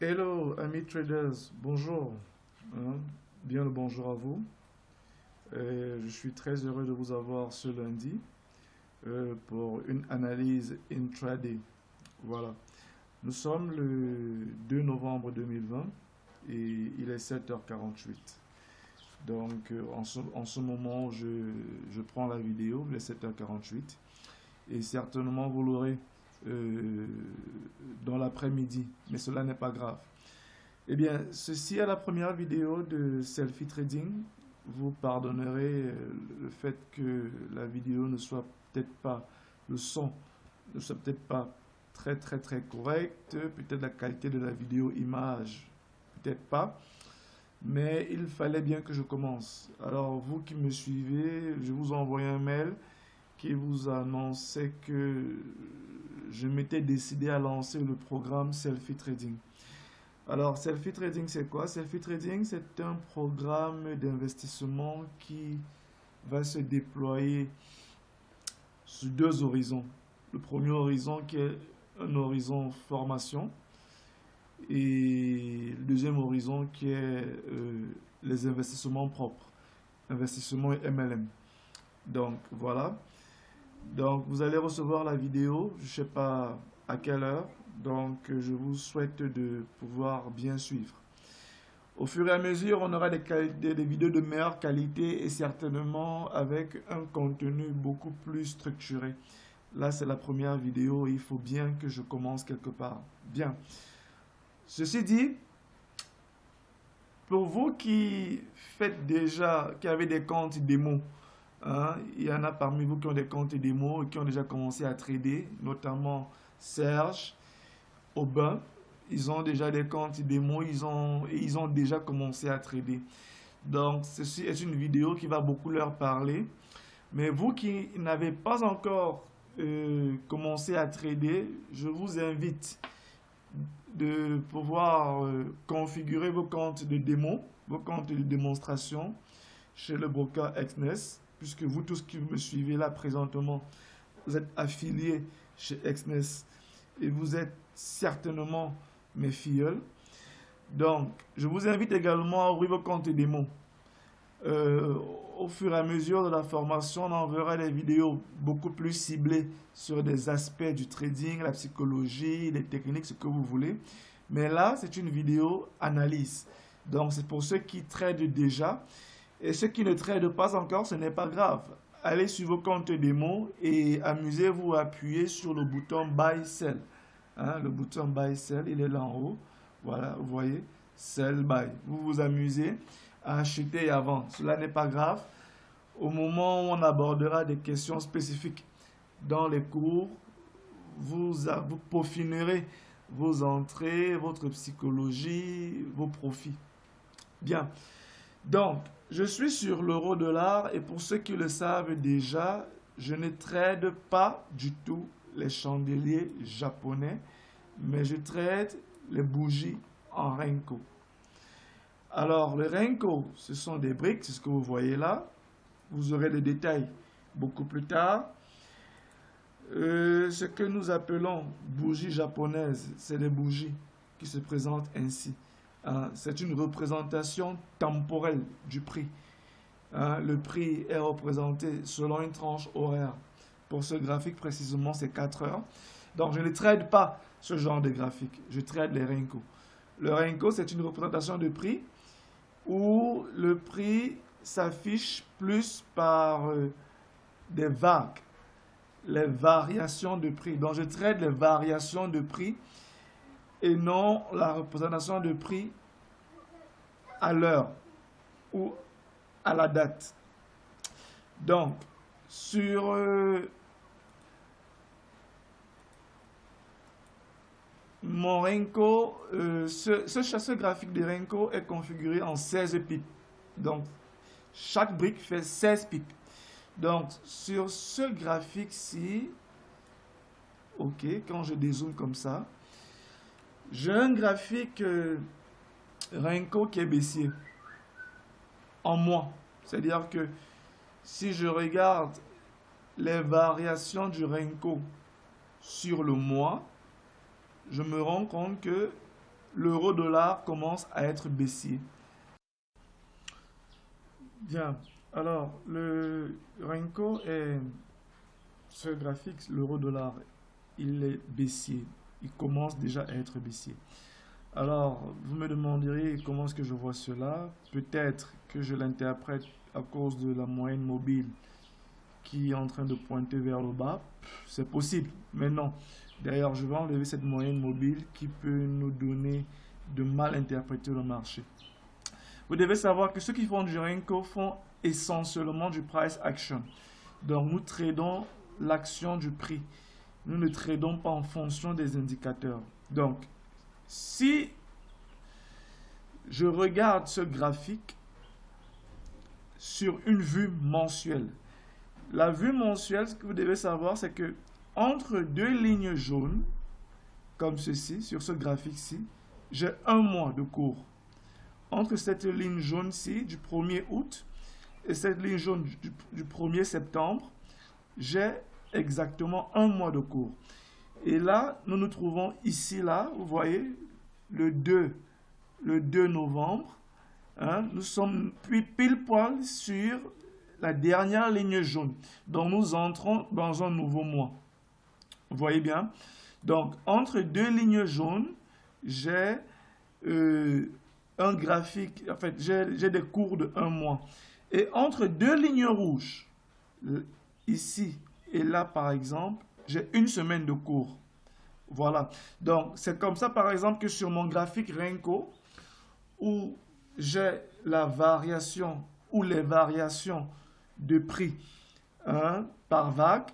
Hello, amis traders, bonjour. Hein, bien le bonjour à vous. Je suis très heureux de vous avoir ce lundi pour une analyse intraday. Voilà. Nous sommes le 2 novembre 2020 et il est 7h48. Donc, en ce moment, je prends la vidéo, il est 7h48. Et certainement, vous l'aurez euh, dans l'après-midi, mais cela n'est pas grave. Eh bien, ceci est la première vidéo de Selfie Trading. Vous pardonnerez le fait que la vidéo ne soit peut-être pas, le son ne soit peut-être pas très correct, peut-être la qualité de la vidéo image, peut-être pas, mais il fallait bien que je commence. Alors, vous qui me suivez, je vous envoie un mail qui vous annonçait que je m'étais décidé à lancer le programme Selfie Trading. Alors, Selfie Trading, c'est quoi? Selfie Trading, c'est un programme d'investissement qui va se déployer sur deux horizons. Le premier horizon qui est un horizon formation et le deuxième horizon qui est les investissements propres, investissement MLM. Donc, voilà. Donc, vous allez recevoir la vidéo, je ne sais pas à quelle heure, donc je vous souhaite de pouvoir bien suivre. Au fur et à mesure, on aura des vidéos de meilleure qualité et certainement avec un contenu beaucoup plus structuré. Là, c'est la première vidéo et il faut bien que je commence quelque part. Bien. Ceci dit, pour vous qui faites déjà, qui avez des comptes démo, hein, il y en a parmi vous qui ont des comptes démo et qui ont déjà commencé à trader, notamment Serge, Aubin. Ils ont déjà des comptes démo, ils ont déjà commencé à trader. Donc, ceci est une vidéo qui va beaucoup leur parler. Mais vous qui n'avez pas encore commencé à trader, je vous invite de pouvoir configurer vos comptes de démo, vos comptes de démonstration chez le broker Exness, puisque vous tous qui me suivez là présentement, vous êtes affiliés chez Exness et vous êtes certainement mes filleuls. Donc, je vous invite également à ouvrir vos comptes démo. Euh, Au fur et à mesure de la formation, on enverra des vidéos beaucoup plus ciblées sur des aspects du trading, la psychologie, les techniques, ce que vous voulez. Mais là, c'est une vidéo analyse. Donc, c'est pour ceux qui tradent déjà. Et ceux qui ne tradent pas encore, ce n'est pas grave. Allez sur vos comptes démo et amusez-vous à appuyer sur le bouton Buy Sell. Hein, le bouton Buy Sell, il est là en haut. Voilà, vous voyez, Sell Buy. Vous vous amusez à acheter et à vendre. Cela n'est pas grave. Au moment où on abordera des questions spécifiques dans les cours, vous peaufinerez vos entrées, votre psychologie, vos profits. Bien. Donc, je suis sur l'euro-dollar et pour ceux qui le savent déjà, je ne trade pas du tout les chandeliers japonais, mais je trade les bougies en Renko. Alors, le Renko, ce sont des briques, c'est ce que vous voyez là. Vous aurez les détails beaucoup plus tard. Ce que nous appelons bougies japonaises, c'est des bougies qui se présentent ainsi. Hein, c'est une représentation temporelle du prix. Hein, le prix est représenté selon une tranche horaire. Pour ce graphique précisément, c'est 4 heures. Donc, je ne trade pas ce genre de graphique. Je trade les Renko. Le Renko, c'est une représentation de prix où le prix s'affiche plus par des vagues, les variations de prix. Donc, je trade les variations de prix et non la représentation de prix à l'heure ou à la date. Donc, sur mon Renko, ce graphique de Renko est configuré en 16 pips. Donc, chaque brique fait 16 pips. Donc, sur ce graphique-ci, ok, quand je dézoome comme ça, j'ai un graphique Renko qui est baissier en mois. C'est-à-dire que si je regarde les variations du Renko sur le mois, je me rends compte que l'euro-dollar commence à être baissier. Bien, alors le Renko est ce graphique, l'euro-dollar, il est baissier. Il commence déjà à être baissier. Alors, vous me demanderez comment est-ce que je vois cela. Peut-être que je l'interprète à cause de la moyenne mobile qui est en train de pointer vers le bas. C'est possible, mais non. D'ailleurs, je vais enlever cette moyenne mobile qui peut nous donner de mal interpréter le marché. Vous devez savoir que ceux qui font du Renko font essentiellement du price action. Donc, nous tradons l'action du prix. Nous ne tradons pas en fonction des indicateurs. Donc, si je regarde ce graphique sur une vue mensuelle, la vue mensuelle, ce que vous devez savoir, c'est que entre deux lignes jaunes, comme ceci, sur ce graphique-ci, j'ai un mois de cours. Entre cette ligne jaune-ci du 1er août et cette ligne jaune du 1er septembre, j'ai exactement un mois de cours. Et là, nous nous trouvons ici, là, vous voyez, le 2 novembre. Hein, nous sommes puis pile poil sur la dernière ligne jaune. Donc, nous entrons dans un nouveau mois. Vous voyez bien? Donc, entre deux lignes jaunes, j'ai un graphique, en fait, j'ai des cours de un mois. Et entre deux lignes rouges, ici et là, par exemple, j'ai une semaine de cours. Voilà. Donc, c'est comme ça, par exemple, que sur mon graphique Renko, où j'ai la variation ou les variations de prix par vague,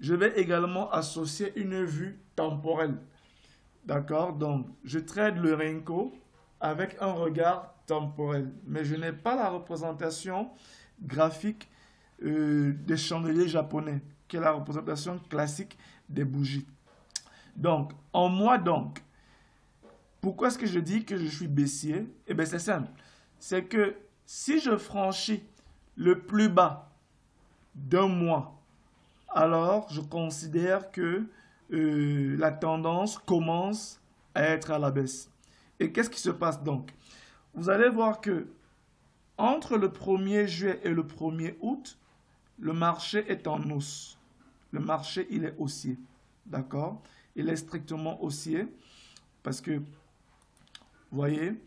je vais également associer une vue temporelle. D'accord? Donc, je trade le Renko avec un regard temporel. Mais je n'ai pas la représentation graphique des chandeliers japonais, qui est la représentation classique des bougies. Donc, en mois donc, pourquoi est-ce que je dis que je suis baissier? Eh bien, c'est simple. C'est que si je franchis le plus bas d'un mois, alors je considère que la tendance commence à être à la baisse. Et qu'est-ce qui se passe donc? Vous allez voir que entre le 1er juillet et le 1er août, le marché est en hausse. Le marché, il est haussier. D'accord? Il est strictement haussier parce que, vous voyez,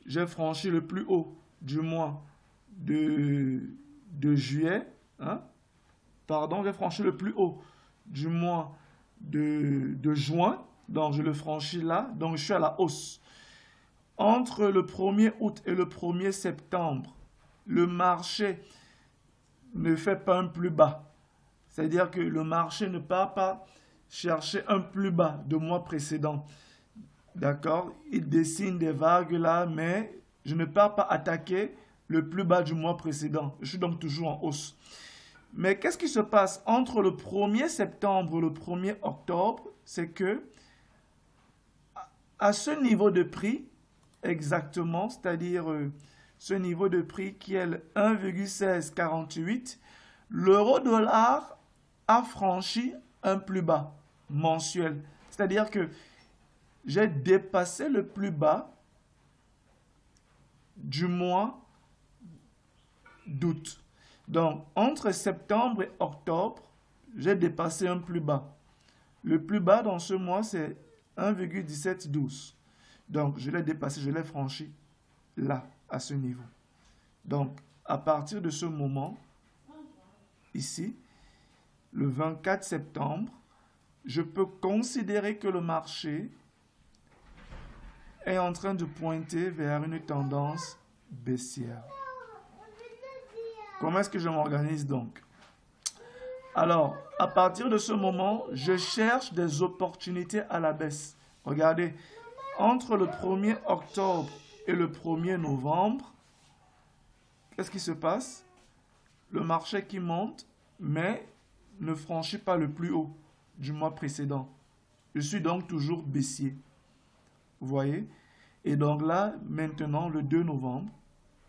j'ai franchi le plus haut du mois de juillet. Pardon, j'ai franchi le plus haut du mois de juin. Donc, je le franchis là. Donc, je suis à la hausse. Entre le 1er août et le 1er septembre, le marché ne fait pas un plus bas. C'est-à-dire que le marché ne part pas chercher un plus bas de mois précédent. D'accord? Il dessine des vagues là, mais je ne pars pas attaquer le plus bas du mois précédent. Je suis donc toujours en hausse. Mais qu'est-ce qui se passe entre le 1er septembre et le 1er octobre? C'est que à ce niveau de prix, exactement, c'est-à-dire ce niveau de prix qui est le 1,1648, l'euro-dollar a franchi un plus bas mensuel. C'est-à-dire que j'ai dépassé le plus bas du mois d'août. Donc, entre septembre et octobre, j'ai dépassé un plus bas. Le plus bas dans ce mois, c'est 1,1712. Donc, je l'ai dépassé, je l'ai franchi là, à ce niveau. Donc, à partir de ce moment, ici, le 24 septembre, je peux considérer que le marché est en train de pointer vers une tendance baissière. Comment est-ce que je m'organise donc? Alors, à partir de ce moment, je cherche des opportunités à la baisse. Regardez, entre le 1er octobre et le 1er novembre, qu'est-ce qui se passe? Le marché qui monte, mais ne franchit pas le plus haut du mois précédent. Je suis donc toujours baissier. Vous voyez? Et donc là, maintenant, le 2 novembre,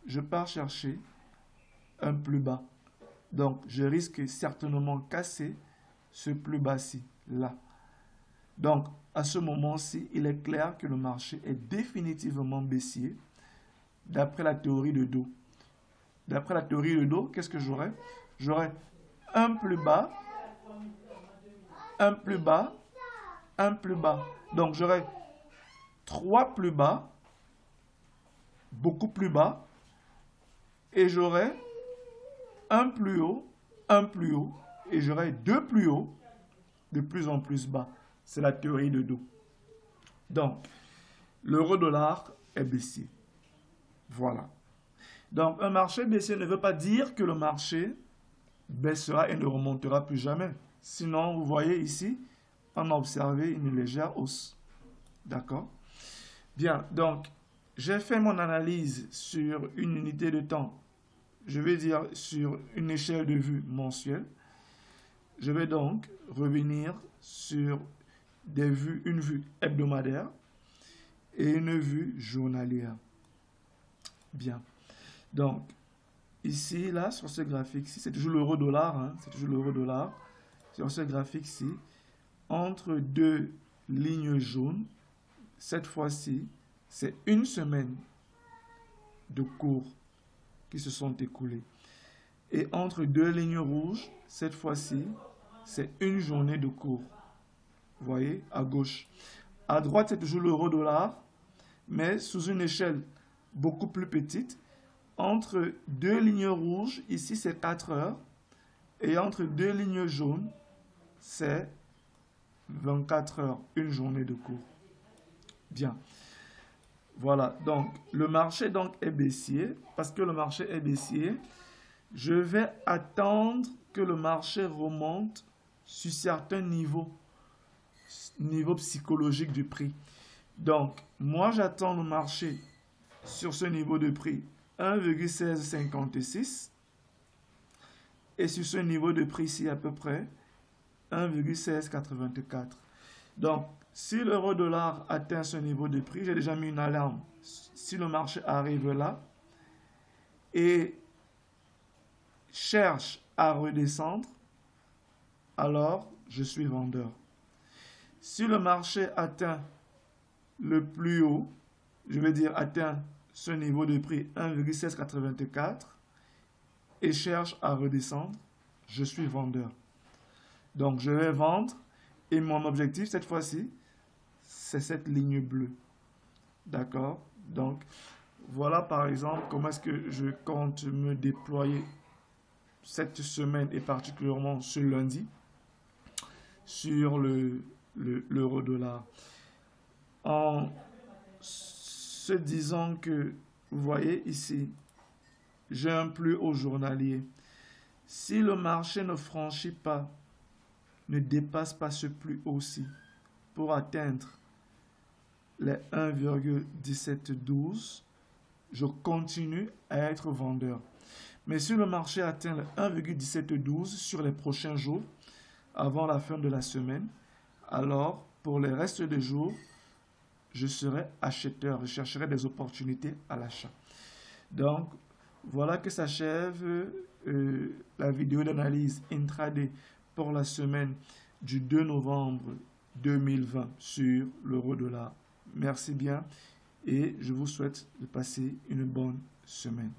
je pars chercher un plus bas. Donc, je risque certainement casser ce plus bas-ci, là. Donc, à ce moment-ci, il est clair que le marché est définitivement baissier d'après la théorie de dos. D'après la théorie de dos, qu'est-ce que j'aurai? J'aurai un plus bas, un plus bas, un plus bas. Donc, j'aurai 3 plus bas, beaucoup plus bas, et j'aurai un plus haut, et j'aurai 2 plus hauts, de plus en plus bas. C'est la théorie de dos. Donc, l'euro-dollar est baissier. Voilà. Donc, un marché baissier ne veut pas dire que le marché baissera et ne remontera plus jamais. Sinon, vous voyez ici, on a observé une légère hausse. D'accord? Bien, donc, j'ai fait mon analyse sur une unité de temps. Je vais dire sur une échelle de vue mensuelle. Je vais donc revenir sur une vue hebdomadaire et une vue journalière. Bien. Donc, ici, là, sur ce graphique-ci, c'est toujours l'euro-dollar, hein, c'est toujours l'euro-dollar. Sur ce graphique-ci, entre deux lignes jaunes, cette fois-ci, c'est une semaine de cours qui se sont écoulés. Et entre deux lignes rouges, cette fois-ci, c'est une journée de cours. Vous voyez, à gauche. À droite, c'est toujours l'euro-dollar, mais sous une échelle beaucoup plus petite. Entre deux lignes rouges, ici, c'est 4 heures. Et entre deux lignes jaunes, c'est 24 heures, une journée de cours. Bien. Voilà, donc le marché donc est baissier. Parce que le marché est baissier, je vais attendre que le marché remonte sur certains niveaux psychologiques du prix. Donc, moi j'attends le marché sur ce niveau de prix 1,1656 et sur ce niveau de prix ici à peu près 1,1684. Donc, si l'euro-dollar atteint ce niveau de prix, j'ai déjà mis une alarme. Si le marché arrive là et cherche à redescendre, alors je suis vendeur. Si le marché atteint le plus haut, je veux dire atteint ce niveau de prix 1,1684 et cherche à redescendre, je suis vendeur. Donc je vais vendre et mon objectif cette fois-ci, c'est cette ligne bleue. D'accord? Donc voilà par exemple comment est-ce que je compte me déployer cette semaine et particulièrement ce lundi sur l'euro-dollar. En se disant que, vous voyez ici, j'ai un plus haut journalier. Si le marché ne franchit pas, ne dépasse pas ce plus haut-ci pour atteindre les 1,1712, je continue à être vendeur. Mais si le marché atteint le 1,1712 sur les prochains jours, avant la fin de la semaine, alors pour les restes des jours, je serai acheteur, je chercherai des opportunités à l'achat. Donc, voilà que s'achève la vidéo d'analyse intraday pour la semaine du 2 novembre 2020 sur l'euro-dollar. Merci bien et je vous souhaite de passer une bonne semaine.